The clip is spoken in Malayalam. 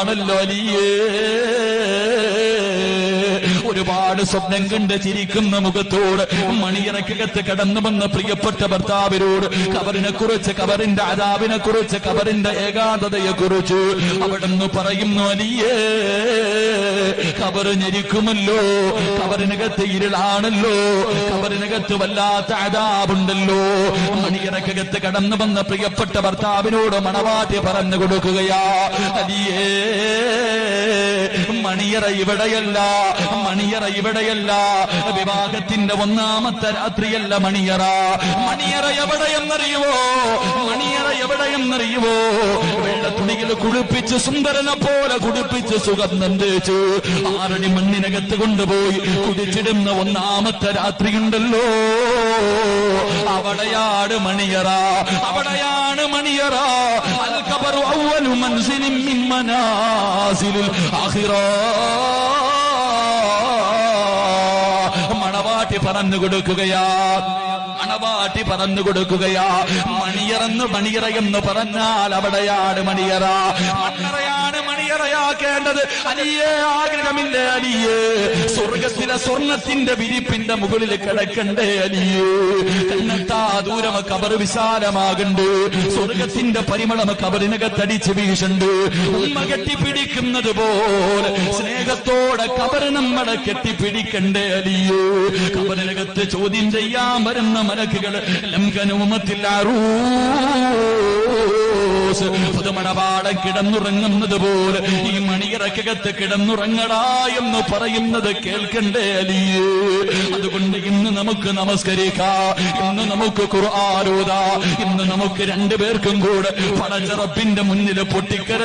ആണല്ലോ അലിയേ. ഒരുപാട് സ്വപ്നം കണ്ട് ചിരിക്കുന്ന മുഖത്തോട് മണിയറക്കകത്ത് കടന്നു വന്ന പ്രിയപ്പെട്ട ഭർത്താവിനോട് ഖബറിനെ കുറിച്ച്, ഖബറിന്റെ അദാബിനെ കുറിച്ച്, ഖബറിന്റെ ഏകാന്തതയെ കുറിച്ച് അവിടുന്ന് പറയുന്നു, അലിയേ ഖബർ ഞെരിക്കുമല്ലോ, ഖബറിനകത്ത് ഇരുളാണല്ലോ, ഖബറിനകത്ത് വല്ലാത്ത അദാബുണ്ടല്ലോ. മണിയറക്കകത്ത് കടന്നു വന്ന പ്രിയപ്പെട്ട ഭർത്താവിനോട് മണവാട്ടി പറഞ്ഞു കൊടുക്കുകയാ, അലിയേ മണിയറ ഇവിടെയല്ല, മണിയറ ഇവിടെയല്ല, വിവാഹത്തിന്റെ ഒന്നാമത്തെ രാത്രിയല്ല മണിയറ. മണിയറ എവിടെയെന്നറിയുവോ? മണിയറ എവിടെയെന്നറിയുവോ? വെള്ളത്തുണിയിൽ കുളിപ്പിച്ച് സുന്ദരനെ പോലെ കുളിപ്പിച്ച് സുഗന്ധം തേച്ച് 6 അടി മണ്ണിനകത്ത് കൊണ്ടുപോയി കുടിച്ചിടുന്ന ഒന്നാമത്തെ രാത്രിയുണ്ടല്ലോ, അവിടെയാണ് മണിയറ, അവിടെയാണ് മണിയറ. അൽ ഖബറു അവ്വലു മൻസിലിൻ മിൻ മനാസിലിൽ ആഖിറ. മണവാട്ടി പറഞ്ഞു കൊടുക്കുകയാ, മണവാട്ടി പറഞ്ഞു കൊടുക്കുകയാ, മണിയറ എന്ന് പറഞ്ഞാൽ അവിടെയാണ് മണിയറ. മണ്ണറയാണ് മണിയറയാക്കേണ്ടത്. അലിയേ ആഗ്രഹമില്ലേ അലിയേ? സ്വർഗത്തിലെ സ്വർണത്തിന്റെ വിരിപ്പിന്റെ മുകളിൽ കിടക്കണ്ടേ അലിയേ? കണ്ണെത്താ ദൂരം ഖബർ വിശാലമാകണ്ട്, സ്വർഗത്തിന്റെ പരിമളം ഖബറിനകത്തടിച്ച് വീശുണ്ട്. ഉമ്മ കെട്ടിപ്പിടിക്കുന്നത് പോലെ സ്നേഹത്തോടെ ഖബർ നമ്മളെ കെട്ടിപ്പിടിക്കണ്ടേ അലിയേ? ഖബറിനകത്ത് ചോദ്യം ചെയ്യാൻ വരുന്ന മലക്കുകൾ പുതുമണവാടം കിടന്നുറങ്ങുന്നത് പോലെ ഈ മണിയറക്കകത്ത് കിടന്നുറങ്ങടാ എന്ന് പറയുന്നത് കേൾക്കണ്ടേ അലിയേ? അതുകൊണ്ട് ഇന്ന് നമുക്ക് നമസ്കരിക്കാം, ഇന്ന് നമുക്ക് ഖുർആൻ ഓതാം, ഇന്ന് നമുക്ക് 2 പേർക്കും കൂടെ പടച്ച റബ്ബിന്റെ മുന്നിൽ പൊട്ടിക്കര